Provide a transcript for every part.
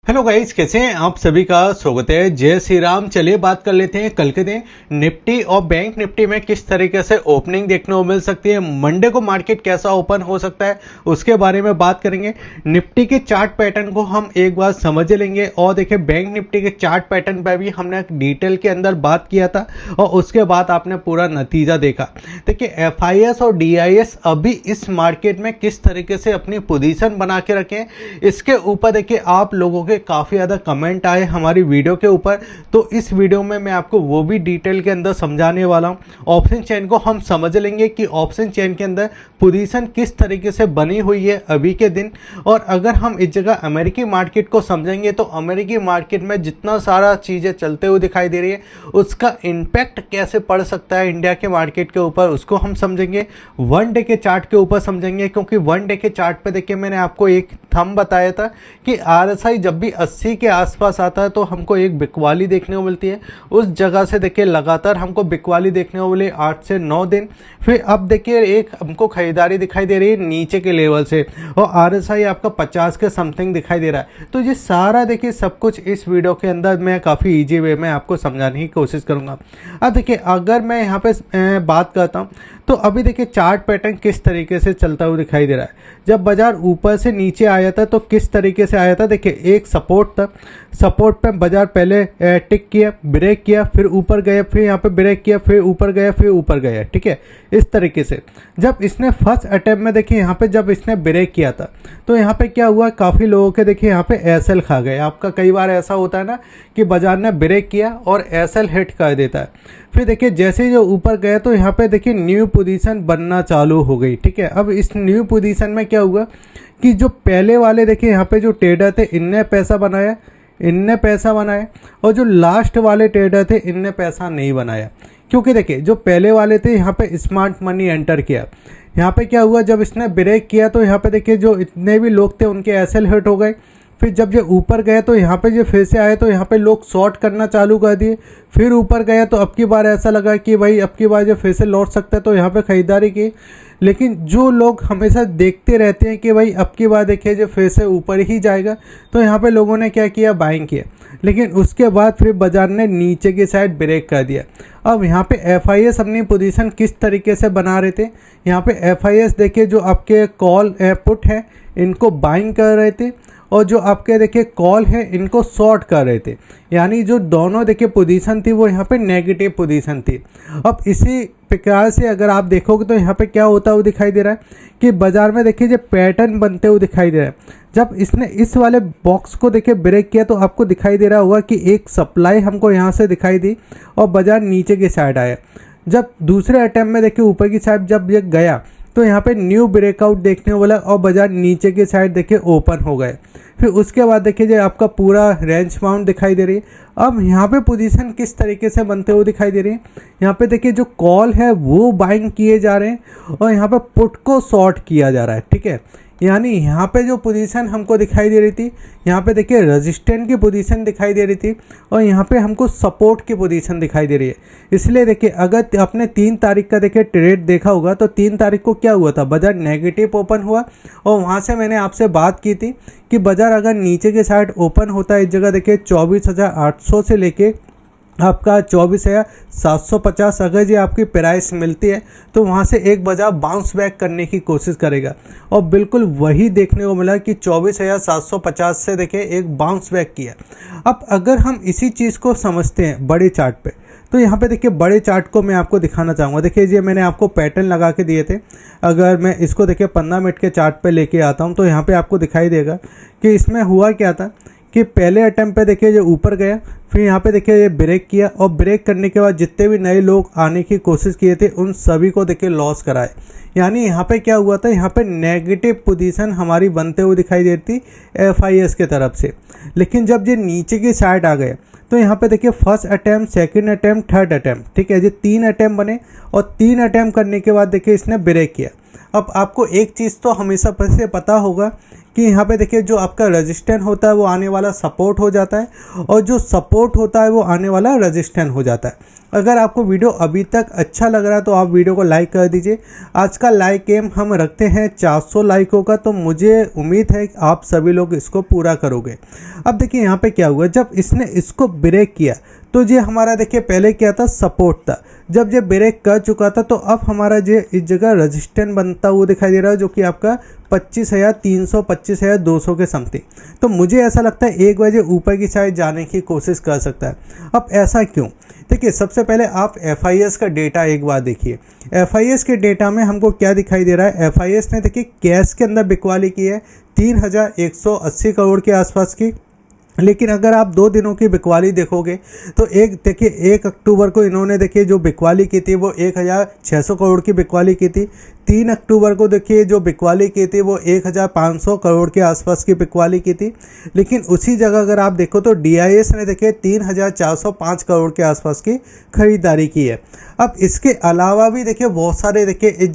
Hello guys, कैसे हैं आप सभी का स्वागत है। जय श्री राम। चलिए बात कर लेते हैं कल के दिन निफ्टी और बैंक निफ्टी में किस तरीके से ओपनिंग देखने को मिल सकती है। मंडे को मार्केट कैसा ओपन हो सकता है उसके बारे में बात करेंगे। निफ्टी के चार्ट पैटर्न को हम एक बार समझ लेंगे और देखिए बैंक निफ्टी के चार्ट पैटर्न पर भी हमने डिटेल के अंदर बात किया था और उसके बाद आपने पूरा नतीजा देखा। देखिए FIS और DIS अभी इस मार्केट में किस तरीके से अपनी पोजीशन बना के रखें, इसके ऊपर देखिए आप लोगों के काफ़ी ज़्यादा कमेंट आए हमारी वीडियो के ऊपर। तो इस वीडियो में मैं आपको वो भी डिटेल के अंदर समझाने वाला हूँ। ऑप्शन चेन को हम समझ लेंगे कि ऑप्शन चेन के अंदर पोजीशन किस तरीके से बनी हुई है अभी के दिन। और अगर हम इस जगह अमेरिकी मार्केट को समझेंगे तो अमेरिकी मार्केट में जितना सारा चीज़ें चलते हुए दिखाई दे रही है उसका इम्पैक्ट कैसे पड़ सकता है इंडिया के मार्केट के ऊपर, उसको हम समझेंगे। वन डे के चार्ट के ऊपर समझेंगे, क्योंकि वन डे के चार्ट पे देखिए मैंने आपको एक थंब बताया था कि RSI जब भी 80 के आसपास आता है तो हमको एक बिकवाली देखने को मिलती है। उस जगह से देखिए लगातार हमको बिकवाली देखने को मिली 8 से 9 दिन। फिर अब देखिए एक हमको खरीदारी दिखाई दे रही है नीचे के लेवल से और RSI आपका 50 के समथिंग दिखाई दे रहा है। तो ये सारा देखिए सब कुछ इस वीडियो के अंदर मैं काफ़ी ईजी वे में आपको समझाने की कोशिश करूँगा। अब देखिए अगर मैं यहाँ पे बात करता हूँ तो अभी देखिए चार्ट पैटर्न किस तरीके से चलता हुआ दिखाई दे रहा है। जब बाजार ऊपर से नीचे आया था तो किस तरीके से आया था, देखिए एक सपोर्ट था, सपोर्ट पे बाजार पहले टिक किया, ब्रेक किया, फिर ऊपर गया, फिर यहाँ पे ब्रेक किया, फिर ऊपर गया, फिर ऊपर गया। ठीक है, इस तरीके से जब इसने फर्स्ट अटैम्प्ट में देखिए यहाँ पे जब इसने ब्रेक किया था तो यहाँ पे क्या हुआ, काफ़ी लोगों के देखिए यहाँ पे SL खा गए। आपका कई बार ऐसा होता है ना कि बाजार ने ब्रेक किया और SL हिट कर देता है। फिर देखिए जैसे ही जो ऊपर गया तो यहाँ पे देखिए न्यू पोजीशन बनना चालू हो गई। ठीक है, अब इस न्यू पोजीशन में क्या हुआ कि जो पहले वाले देखिए यहाँ पे जो ट्रेडर थे इनने पैसा बनाया और जो लास्ट वाले ट्रेडर थे इनने पैसा नहीं बनाया। क्योंकि देखिए जो पहले वाले थे यहाँ पे स्मार्ट मनी एंटर किया। यहाँ पे क्या हुआ, जब इसने ब्रेक किया तो यहाँ पे देखिए जो इतने भी लोग थे उनके SL हिट हो गए। फिर जब ये ऊपर गए तो यहाँ पे जो फिर से आए तो यहाँ पे लोग शॉर्ट करना चालू कर दिए। फिर ऊपर गया तो अब की बार ऐसा लगा कि भाई अब की बार जो फिर से लौट सकता है तो यहाँ पे ख़रीदारी की। लेकिन जो लोग हमेशा देखते रहते हैं कि भाई अब की बार देखिए जो फिर से ऊपर ही जाएगा तो यहाँ पे लोगों ने क्या किया, बाइंग किया। लेकिन उसके बाद फिर बाजार ने नीचे की साइड ब्रेक कर दिया। अब यहाँ पे FIS अपनी पोजीशन किस तरीके से बना रहे थे, यहाँ पे FIS देखिए जो आपके कॉल पुट है इनको बाइंग कर रहे थे और जो आपके देखिए कॉल है इनको शॉर्ट कर रहे थे। यानी जो दोनों देखिए पोजीशन थी वो यहाँ पे नेगेटिव पोजीशन थी। अब इसी प्रकार से अगर आप देखोगे तो यहाँ पे क्या होता हुआ दिखाई दे रहा है कि बाजार में देखिए जो पैटर्न बनते हुए दिखाई दे रहा है। जब इसने इस वाले बॉक्स को देखिए ब्रेक किया तो आपको दिखाई दे रहा होगा कि एक सप्लाई हमको यहाँ से दिखाई दी और बाजार नीचे की साइड आया। जब दूसरे अटैम्प्ट में देखिए ऊपर की साइड जब ये गया तो यहाँ पे न्यू ब्रेकआउट देखने को मिला और बाजार नीचे की साइड देखिए ओपन हो गए। फिर उसके बाद देखिए जो आपका पूरा रेंज बाउंड दिखाई दे रही है। अब यहाँ पे पोजीशन किस तरीके से बनते हुए दिखाई दे रही है, यहाँ पे देखिए जो कॉल है वो बाइंग किए जा रहे हैं और यहाँ पे पुट को शॉर्ट किया जा रहा है। ठीक है, यानी यहाँ पे जो पोजीशन हमको दिखाई दे रही थी यहाँ पे देखिए रेजिस्टेंट की पोजीशन दिखाई दे रही थी और यहाँ पे हमको सपोर्ट की पोजीशन दिखाई दे रही है। इसलिए देखिए अगर आपने 3 तारीख का देखिए ट्रेड देखा होगा तो 3 तारीख को क्या हुआ था, बाजार नेगेटिव ओपन हुआ और वहाँ से मैंने आपसे बात की थी कि बाजार अगर नीचे के साइड ओपन होता है इस जगह देखिए 24,800 से लेके आपका 24,750 अगर ये आपकी प्राइस मिलती है तो वहाँ से एक बाजार बाउंस बैक करने की कोशिश करेगा और बिल्कुल वही देखने को मिला कि 24,750 से देखिए एक बाउंस बैक किया। अब अगर हम इसी चीज़ को समझते हैं बड़े चार्ट पे तो यहाँ पे देखिए बड़े चार्ट को मैं आपको दिखाना चाहूँगा। देखिए ये मैंने आपको पैटर्न लगा के दिए थे। अगर मैं इसको देखिए 15 मिनट के चार्ट पे लेके आता हूँ तो यहाँ पे आपको दिखाई देगा कि इसमें हुआ क्या था कि पहले अटैम्प्ट पे देखिए जो ऊपर गया, फिर यहाँ पे देखिए ये ब्रेक किया और ब्रेक करने के बाद जितने भी नए लोग आने की कोशिश किए थे उन सभी को देखिए लॉस कराए। यानी यहाँ पे क्या हुआ था, यहाँ पे नेगेटिव पोजीशन हमारी बनते हुए दिखाई देती FIS के तरफ से। लेकिन जब ये नीचे की साइड आ गए तो यहाँ पे देखिए first attempt, second attempt, third attempt. ठीक है, ये 3 अटैम्प्ट बने और 3 अटैम्प्ट करने के बाद देखिए इसने ब्रेक किया। अब आपको एक चीज़ तो हमेशा से पता होगा कि यहाँ पे देखिए जो आपका रेजिस्टेंस होता है वो आने वाला सपोर्ट हो जाता है और जो सपोर्ट होता है वो आने वाला रेजिस्टेंस हो जाता है। अगर आपको वीडियो अभी तक अच्छा लग रहा है तो आप वीडियो को लाइक कर दीजिए। आज का लाइक एम हम रखते हैं 400 लाइकों का, तो मुझे उम्मीद है कि आप सभी लोग इसको पूरा करोगे। अब देखिए यहाँ पे क्या हुआ, जब इसने इसको ब्रेक किया तो ये हमारा देखिए पहले क्या था, सपोर्ट था। जब ये ब्रेक कर चुका था तो अब हमारा जो इस जगह रेजिस्टेंस बनता हुआ दिखाई दे रहा है, जो कि आपका 25,300 25,200 के समथिंग। तो मुझे ऐसा लगता है एक बजे ऊपर की साइड जाने की कोशिश कर सकता है। अब ऐसा क्यों, देखिए सबसे पहले आप FIS का डेटा एक बार देखिए। FIS के डेटा में हमको क्या दिखाई दे रहा है, FIS ने देखिए कैश के अंदर बिकवाली की है 3,180 करोड़ के आसपास की। लेकिन अगर आप 2 दिनों की बिकवाली देखोगे तो एक देखिए 1 अक्टूबर को इन्होंने देखिए जो बिकवाली की थी वो 1,600 करोड़ की बिकवाली की थी। 3 अक्टूबर को देखिए जो बिकवाली की थी वो 1,500 करोड़ के आसपास की बिकवाली की थी। लेकिन उसी जगह अगर आप देखो तो DIS ने देखिए 3,405 करोड़ के आसपास की खरीदारी की है। अब इसके अलावा भी देखिए बहुत सारे देखिए इस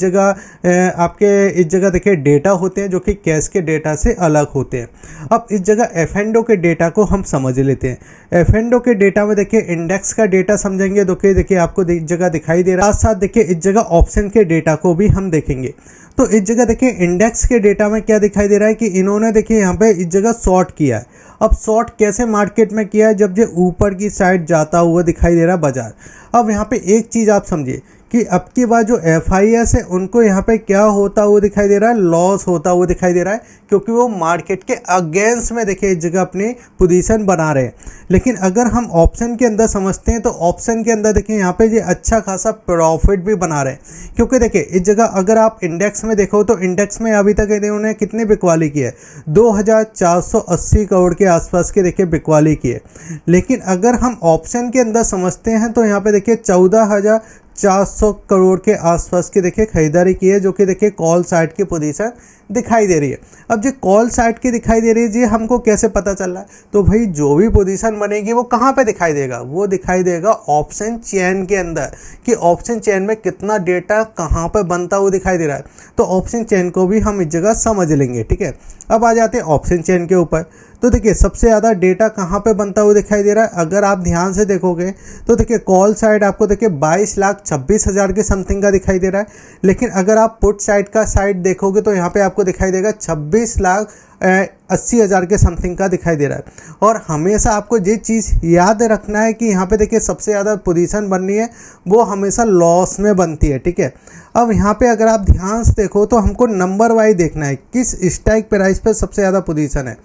जगह देखिए डेटा होते हैं जो कि कैश के डेटा से अलग होते हैं। अब इस जगह F&O के डेटा को हम समझ लेते हैं। F&O के डेटा में देखिए इंडेक्स का डेटा समझेंगे तो देखिए आपको इस जगह दिखाई दे रहा है। साथ देखिए इस जगह ऑप्शन के डेटा को भी हम देखेंगे। तो इस जगह देखिए इंडेक्स के डेटा में क्या दिखाई दे रहा है कि इन्होंने देखिए यहाँ पे इस जगह शॉर्ट किया है। अब शॉर्ट कैसे मार्केट में किया है, जब ये ऊपर की साइड जाता हुआ दिखाई दे रहा है बाजार। अब यहाँ पे एक चीज़ आप समझिए कि अब की बार जो FIS है उनको यहाँ पे क्या होता हुआ दिखाई दे रहा है, लॉस होता हुआ दिखाई दे रहा है, क्योंकि वो मार्केट के अगेंस्ट में देखिए इस जगह अपनी पोजीशन बना रहे हैं। लेकिन अगर हम ऑप्शन के अंदर समझते हैं तो ऑप्शन के अंदर देखिए यहाँ पे ये अच्छा खासा प्रॉफिट भी बना रहे हैं। क्योंकि देखिए इस जगह अगर आप इंडेक्स में देखो तो इंडेक्स में अभी तक इन्होंने कितनी बिकवाली की है, 2,480 करोड़ के आसपास की देखिए बिकवाली की है। लेकिन अगर हम ऑप्शन के अंदर समझते हैं तो यहाँ पे देखिए 14,400 करोड़ के आसपास की देखिए खरीदारी की है, जो कि देखिए कॉल साइड की पोजीशन दिखाई दे रही है। अब जो कॉल साइड की दिखाई दे रही है जी हमको कैसे पता चल रहा है, तो भाई जो भी पोजीशन बनेगी वो कहाँ पे दिखाई देगा, वो दिखाई देगा ऑप्शन चेन के अंदर, कि ऑप्शन चेन में कितना डेटा कहाँ पे बनता हुआ दिखाई दे रहा है। तो ऑप्शन चेन को भी हम इस जगह समझ लेंगे, ठीक है। अब आ जाते हैं ऑप्शन चेन के ऊपर। तो देखिए सबसे ज़्यादा डेटा कहाँ पे बनता हुआ दिखाई दे रहा है, अगर आप ध्यान से देखोगे तो देखिए कॉल साइड आपको देखिए 22,26,000 के समथिंग का दिखाई दे रहा है। लेकिन अगर आप पुट साइड का साइड देखोगे तो यहाँ पे आपको दिखाई देगा 26,80,000 के समथिंग का दिखाई दे रहा है। और हमेशा आपको ये चीज़ याद रखना है कि यहाँ पे देखिए सबसे ज़्यादा पोजीशन बननी है वो हमेशा लॉस में बनती है, ठीक है। अब यहाँ पे अगर आप ध्यान से देखो तो हमको नंबर वाइज देखना है किस स्ट्राइक प्राइस पे सबसे ज़्यादा पोजीशन है।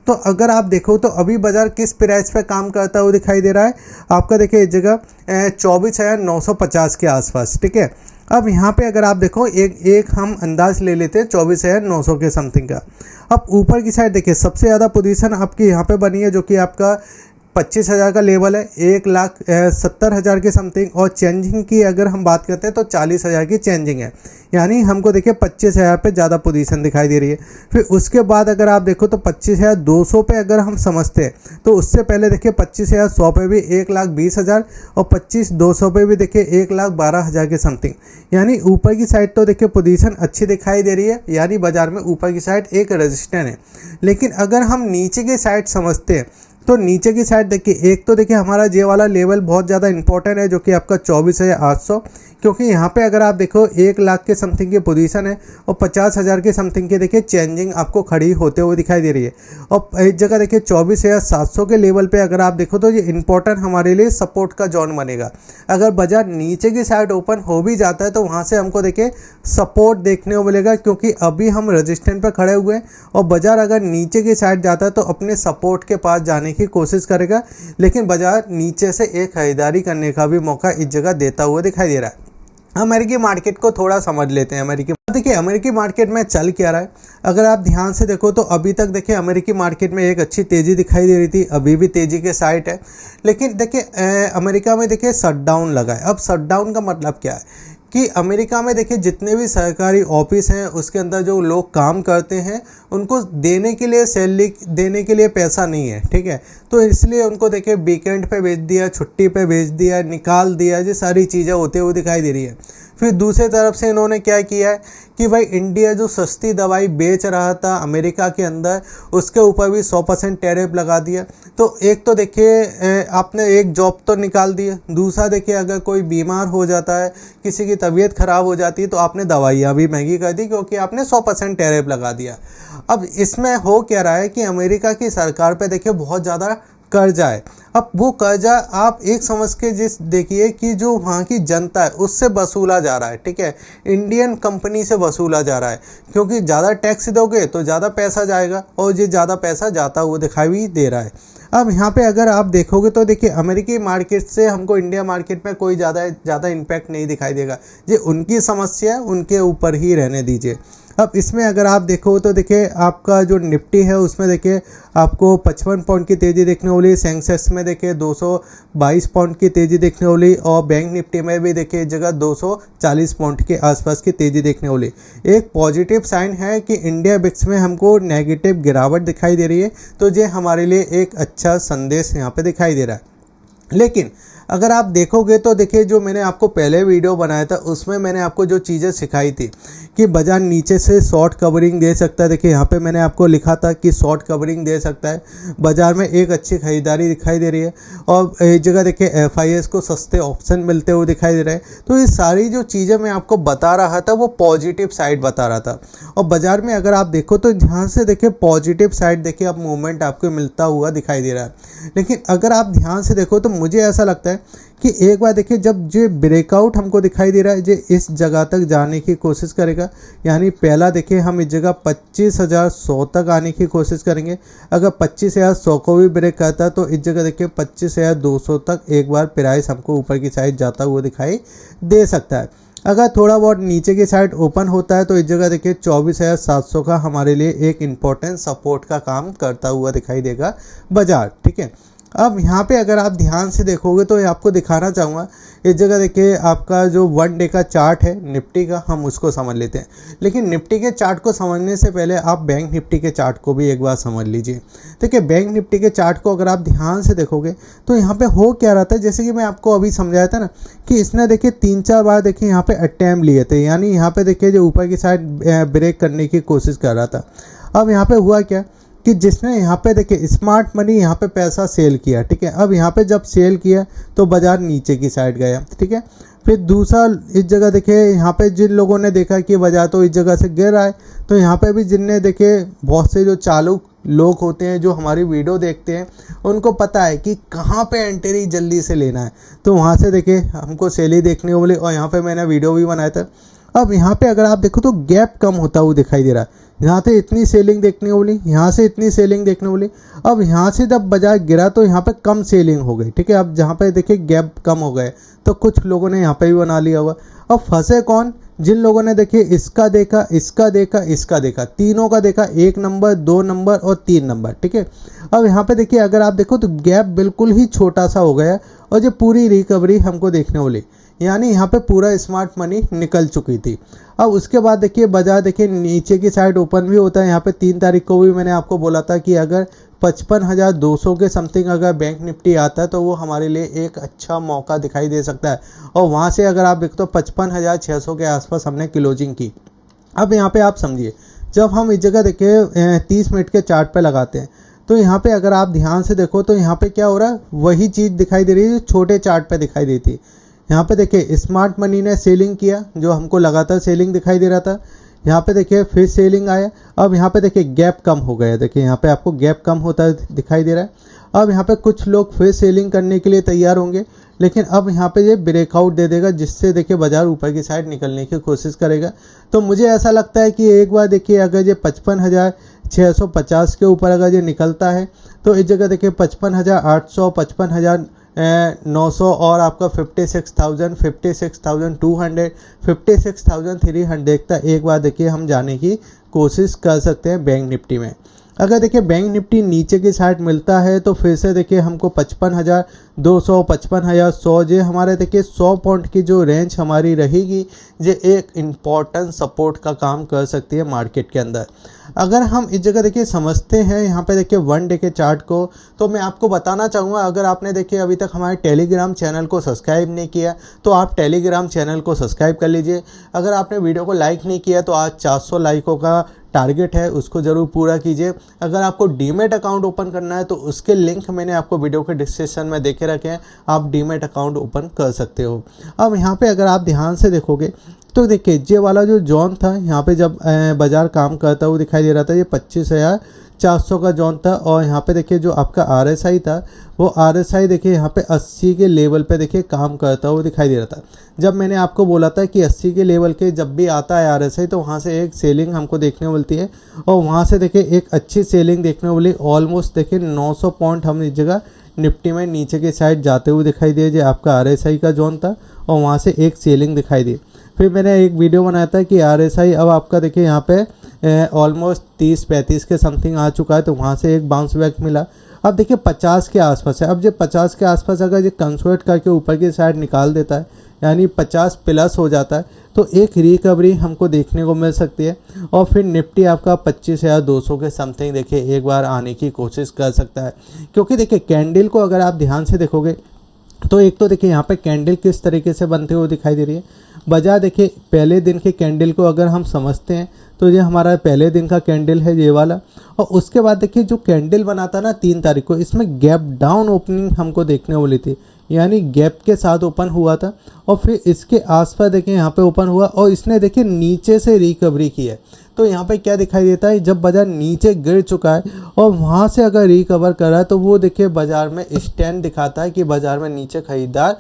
तो अगर आप देखो तो अभी बाजार किस प्राइस पे काम करता हुआ दिखाई दे रहा है, आपका देखिए इस जगह 24,950 के आसपास, ठीक है। अब यहाँ पे अगर आप देखो एक हम अंदाज ले लेते हैं 24,900 के समथिंग का। अब ऊपर की साइड देखिए सबसे ज़्यादा पोजीशन आपकी यहाँ पे बनी है, जो कि आपका 25,000 का लेवल है, 1,70,000 के समथिंग। और चेंजिंग की अगर हम बात करते हैं तो 40,000 की चेंजिंग है, यानी हमको देखिए 25,000 पे ज़्यादा पोजीशन दिखाई दे रही है। फिर उसके बाद अगर आप देखो तो 25,200 पे अगर हम समझते हैं तो उससे पहले देखिए 25,100 पे भी 1,20,000 और 25,200 पे भी देखिए 1,12,000 के समथिंग। यानी ऊपर की साइड तो देखिए पोजीशन अच्छी दिखाई दे रही है, यानी बाजार में ऊपर की साइड एक रेजिस्टेंस है। लेकिन अगर हम नीचे की साइड समझते हैं तो नीचे की साइड देखिए एक तो देखिए हमारा ये वाला लेवल बहुत ज़्यादा इंपॉर्टेंट है, जो कि आपका 24,800, क्योंकि यहाँ पे अगर आप देखो 1,00,000 के समथिंग की पोजीशन है और 50,000 के समथिंग के देखिए चेंजिंग आपको खड़ी होते हुए दिखाई दे रही है। और इस जगह देखिए 24,700 के लेवल पे अगर आप देखो तो ये इंपॉर्टेंट हमारे लिए सपोर्ट का जोन बनेगा। अगर बाजार नीचे की साइड ओपन हो भी जाता है तो वहाँ से हमको देखिए सपोर्ट देखने को मिलेगा, क्योंकि अभी हम रजिस्टेंस पर खड़े हुए हैं और बाजार अगर नीचे की साइड जाता है तो अपने सपोर्ट के पास जाने की कोशिश करेगा। लेकिन बाजार नीचे से एक खरीदारी करने का भी मौका इस जगह देता हुआ दिखाई दे रहा है। अमेरिकी मार्केट को थोड़ा समझ लेते हैं। देखिए अमेरिकी मार्केट में चल क्या रहा है, अगर आप ध्यान से देखो तो अभी तक देखिए अमेरिकी मार्केट में एक अच्छी तेज़ी दिखाई दे रही थी, अभी भी तेज़ी के साइड है। लेकिन देखिए अमेरिका में देखिए शटडाउन लगा है। अब शटडाउन का मतलब क्या है कि अमेरिका में देखिए जितने भी सरकारी ऑफिस हैं उसके अंदर जो लोग काम करते हैं उनको देने के लिए सैलरी देने के लिए पैसा नहीं है, ठीक है। तो इसलिए उनको देखिए वीकेंड पे भेज दिया, छुट्टी पे भेज दिया, निकाल दिया, ये सारी चीज़ें होते हुए दिखाई दे रही है। फिर दूसरी तरफ से इन्होंने क्या किया है कि भाई इंडिया जो सस्ती दवाई बेच रहा था अमेरिका के अंदर, उसके ऊपर भी 100% टैरिफ लगा दिया। तो एक तो देखिए आपने एक जॉब तो निकाल दी है, दूसरा देखिए अगर कोई बीमार हो जाता है, किसी की तबीयत ख़राब हो जाती है, तो आपने दवाइयाँ भी महंगी कर दी क्योंकि आपने 100% टैरिफ लगा दिया। अब इसमें हो क्या रहा है कि अमेरिका की सरकार पे देखिए बहुत ज़्यादा कर्जा है। अब वो कर्जा आप एक समझ के जिस देखिए कि जो वहाँ की जनता है उससे वसूला जा रहा है, ठीक है, इंडियन कंपनी से वसूला जा रहा है, क्योंकि ज़्यादा टैक्स दोगे तो ज़्यादा पैसा जाएगा और ये ज़्यादा पैसा जाता हुआ दिखाई भी दे रहा है। अब यहाँ पे अगर आप देखोगे तो देखिए अमेरिकी मार्केट से हमको इंडिया मार्केट में कोई ज़्यादा इम्पैक्ट नहीं दिखाई देगा। ये उनकी समस्या है, उनके ऊपर ही रहने दीजिए। अब इसमें अगर आप देखो तो देखिए आपका जो निफ्टी है उसमें देखिए आपको 55 पॉइंट की तेज़ी देखने वाली, सेंसेक्स में देखिए 222 पॉइंट की तेज़ी देखने वाली और बैंक निफ्टी में भी देखिए इस जगह 240 पॉइंट के आसपास की तेज़ी देखने वाली। एक पॉजिटिव साइन है कि इंडिया बिक्स में हमको नेगेटिव गिरावट दिखाई दे रही है, तो ये हमारे लिए एक अच्छा संदेश यहाँ पे दिखाई दे रहा है। लेकिन अगर आप देखोगे तो देखिए जो मैंने आपको पहले वीडियो बनाया था उसमें मैंने आपको जो चीज़ें सिखाई थी कि बाजार नीचे से शॉर्ट कवरिंग दे सकता है। देखिए यहाँ पे मैंने आपको लिखा था कि शॉर्ट कवरिंग दे सकता है, बाज़ार में एक अच्छी खरीदारी दिखाई दे रही है और एक जगह देखिए FIS को सस्ते ऑप्शन मिलते हुए दिखाई दे रहे हैं। तो ये सारी जो चीज़ें मैं आपको बता रहा था वो पॉजिटिव साइड बता रहा था। और बाज़ार में अगर आप देखो तो यहाँ से देखिए पॉजिटिव साइड देखिए अब मूवमेंट आपको मिलता हुआ दिखाई दे रहा है। लेकिन अगर आप ध्यान से देखो तो मुझे ऐसा लगता है कि एक बार देखिए जब जो ब्रेकआउट हमको दिखाई दे रहा है, जो इस जगह तक जाने की कोशिश करेगा, यानी पहला देखिए हम इस जगह 25,100 तक आने की कोशिश करेंगे। अगर 25,100 को भी ब्रेक करता है तो इस जगह देखिए 25,200 तक एक बार प्राइस हमको ऊपर की साइड जाता हुआ दिखाई दे सकता है। अगर थोड़ा बहुत नीचे की साइड ओपन होता है तो इस जगह देखिए 24,700 का हमारे लिए एक इम्पोर्टेंट सपोर्ट का काम करता हुआ दिखाई देगा बाजार, ठीक है। अब यहाँ पे अगर आप ध्यान से देखोगे तो आपको दिखाना चाहूँगा, इस जगह देखिए आपका जो 1 डे का चार्ट है निफ्टी का, हम उसको समझ लेते हैं। लेकिन निफ्टी के चार्ट को समझने से पहले आप बैंक निफ्टी के चार्ट को भी एक बार समझ लीजिए। देखिए बैंक निफ्टी के चार्ट को अगर आप ध्यान से देखोगे तो यहाँ पे हो क्या रहा था, जैसे कि मैं आपको अभी समझाया था ना कि इसने देखिए 3-4 बार देखिए यहाँ पे अटैम्प्ट लिए थे, यानी यहाँ पे देखिए जो ऊपर की साइड ब्रेक करने की कोशिश कर रहा था। अब यहाँ पे हुआ क्या कि जिसने यहाँ पे देखिए स्मार्ट मनी यहाँ पे पैसा सेल किया, ठीक है। अब यहाँ पे जब सेल किया तो बाजार नीचे की साइड गया, ठीक है। फिर दूसरा इस जगह देखिए यहाँ पे जिन लोगों ने देखा कि बाजार तो इस जगह से गिर रहा है, तो यहाँ पे भी जिनने देखिए बहुत से जो चालू लोग होते हैं जो हमारी वीडियो देखते हैं उनको पता है कि कहाँ पे एंट्री जल्दी से लेना है, तो वहाँ से देखिए हमको सेल ही देखने को मिली और यहाँ पे मैंने वीडियो भी बनाया था। अब यहाँ पे अगर आप देखो तो गैप कम होता हुआ दिखाई दे रहा है, यहाँ से इतनी सेलिंग देखने को मिली, यहाँ से इतनी सेलिंग देखने को मिली। अब यहाँ से जब बाजार गिरा तो यहाँ पे कम सेलिंग हो गई, ठीक है। अब जहाँ पे देखिए गैप कम हो गए तो कुछ लोगों ने यहाँ पे भी बना लिया होगा। अब फंसे कौन, जिन लोगों ने देखिए इसका देखा, इसका देखा, इसका देखा, तीनों का देखा, 1 नंबर 2 नंबर और 3 नंबर, ठीक है। अब यहाँ पे देखिए अगर आप देखो तो गैप बिल्कुल ही छोटा सा हो गया और जो पूरी रिकवरी हमको देखने को मिली, यानी यहाँ पे पूरा स्मार्ट मनी निकल चुकी थी। अब उसके बाद देखिए बाजार देखिए नीचे की साइड ओपन भी होता है। यहाँ पे 3 तारीख को भी मैंने आपको बोला था कि अगर 55,200 के समथिंग अगर बैंक निफ्टी आता है तो वो हमारे लिए एक अच्छा मौका दिखाई दे सकता है। और वहाँ से अगर आप देखो तो 55,600 के आसपास हमने क्लोजिंग की। अब यहाँ पे आप समझिए, जब हम इस जगह देखिए 30 मिनट के चार्ट पे लगाते हैं तो यहाँ पे अगर आप ध्यान से देखो तो यहाँ पे क्या हो रहा है, वही चीज़ दिखाई दे रही है जो छोटे चार्ट पे दिखाई देती है। यहाँ पे देखिए स्मार्ट मनी ने सेलिंग किया, जो हमको लगातार सेलिंग दिखाई दे रहा था। यहाँ पे देखिए फिर सेलिंग आया। अब यहाँ पे देखिए गैप कम हो गया, देखिए यहाँ पे आपको गैप कम होता दिखाई दे रहा है। अब यहाँ पे कुछ लोग फिर सेलिंग करने के लिए तैयार होंगे, लेकिन अब यहाँ पे ये ब्रेकआउट दे देगा, जिससे देखिए बाजार ऊपर की साइड निकलने की कोशिश करेगा। तो मुझे ऐसा लगता है कि एक बार देखिए अगर ये 55,650 के ऊपर अगर ये निकलता है तो इस जगह देखिए 55,800, 55,900 और आपका 56,000, 56,200, 56,300 तक एक बार देखिए हम जाने की कोशिश कर सकते हैं बैंक निफ्टी में। अगर देखिए बैंक निफ्टी नीचे की साइड मिलता है तो फिर से देखिए हमको 55,200 55,100 ये हमारे देखिए 100 पॉइंट की जो रेंज हमारी रहेगी ये एक इम्पॉर्टेंट सपोर्ट का काम कर सकती है मार्केट के अंदर। अगर हम इस जगह देखिए समझते हैं यहाँ पे देखिए 1 डे के चार्ट को, तो मैं आपको बताना चाहूँगा, अगर आपने देखिए अभी तक हमारे टेलीग्राम चैनल को सब्सक्राइब नहीं किया तो आप टेलीग्राम चैनल को सब्सक्राइब कर लीजिए। अगर आपने वीडियो को लाइक नहीं किया तो आज 400 लाइकों का टारगेट है, उसको ज़रूर पूरा कीजिए। अगर आपको डीमेट अकाउंट ओपन करना है तो उसके लिंक मैंने आपको वीडियो के डिस्क्रिप्शन में देके रखे हैं, आप डीमेट अकाउंट ओपन कर सकते हो। अब यहाँ पे अगर आप ध्यान से देखोगे तो देखिए ये वाला जो जोन था यहाँ पे जब बाज़ार काम करता हुआ दिखाई दे रहा था, ये 25,400 का जोन था। और यहाँ पे देखिए जो आपका RSI था वो RSI देखिए यहाँ पे 80 के लेवल पे देखिए काम करता हुआ दिखाई दे रहा था। जब मैंने आपको बोला था कि 80 के लेवल के जब भी आता है RSI तो वहाँ से एक सेलिंग हमको देखने को मिलती है, और वहाँ से देखिए एक अच्छी सेलिंग देखने को मिली। ऑलमोस्ट देखिए 900 पॉइंट हम इस जगह निफ्टी में नीचे की साइड जाते हुए दिखाई दिए, जो आपका RSI का जोन था, और वहाँ से एक सेलिंग दिखाई दी। फिर मैंने एक वीडियो बनाया था कि RSI अब आपका देखिए यहाँ पे ऑलमोस्ट 30-35 के समथिंग आ चुका है, तो वहाँ से एक बाउंस बैक मिला। अब देखिए 50 के आसपास है। अब जो 50 के आसपास अगर ये कंसोलिडेट करके ऊपर की साइड निकाल देता है, यानी 50 प्लस हो जाता है, तो एक रिकवरी हमको देखने को मिल सकती है। और फिर निफ्टी आपका 25,200 के समथिंग देखिए एक बार आने की कोशिश कर सकता है। क्योंकि देखिए कैंडल को अगर आप ध्यान से देखोगे तो एक तो देखिए यहाँ पे कैंडल किस तरीके से बनते हुए दिखाई दे रही है। बाजार देखिए पहले दिन के कैंडल को अगर हम समझते हैं तो ये हमारा पहले दिन का कैंडल है ये वाला, और उसके बाद देखिए जो कैंडल बना था ना 3 तारीख को, इसमें गैप डाउन ओपनिंग हमको देखने को मिली थी, यानी गैप के साथ ओपन हुआ था, और फिर इसके आसपास देखिए यहाँ पे ओपन हुआ और इसने देखिए नीचे से रिकवरी की है। तो यहाँ पे क्या दिखाई देता है, जब बाजार नीचे गिर चुका है और वहाँ से अगर रिकवर कर रहा है तो वो देखिए बाजार में स्टैंड दिखाता है कि बाजार में नीचे खरीदार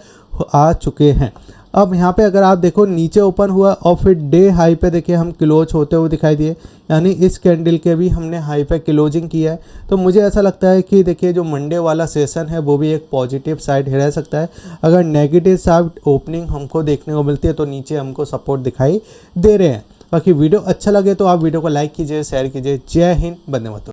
आ चुके हैं। अब यहाँ पे अगर आप देखो नीचे ओपन हुआ और फिर डे हाई पे देखिए हम क्लोज होते हुए दिखाई दिए, यानी इस कैंडल के भी हमने हाई पे क्लोजिंग किया है। तो मुझे ऐसा लगता है कि देखिए जो मंडे वाला सेशन है वो भी एक पॉजिटिव साइड रह सकता है। अगर नेगेटिव साइड ओपनिंग हमको देखने को मिलती है तो नीचे हमको सपोर्ट दिखाई दे रहे हैं। बाकी वीडियो अच्छा लगे तो आप वीडियो को लाइक कीजिए, शेयर कीजिए। जय हिंद, वंदे मातरम।